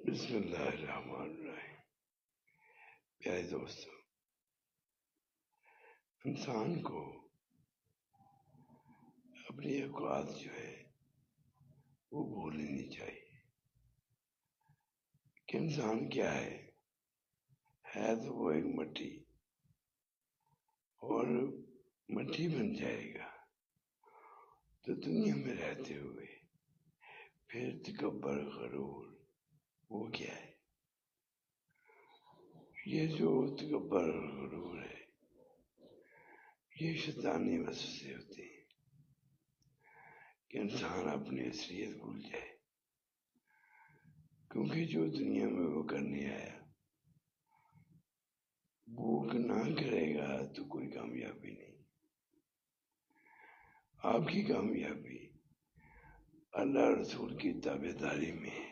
بسم اللہ الرحمن الرحیم۔ پیارے دوستو، انسان کو اپنی اوقات جو ہے وہ بھولنی نہیں چاہیے کہ انسان کیا ہے تو وہ ایک مٹی اور مٹی بن جائے گا۔ تو دنیا میں رہتے ہوئے پھر تکبر غرور وہ کیا ہے؟ یہ جو تکبر غرور ہے یہ شیطانی وسوسے ہوتے ہیں کہ انسان اپنی اصلیت بھول جائے، کیونکہ جو دنیا میں وہ کرنے آیا بھوک نہ کرے گا تو کوئی کامیابی نہیں۔ آپ کی کامیابی اللہ رسول کی تابعداری میں ہے۔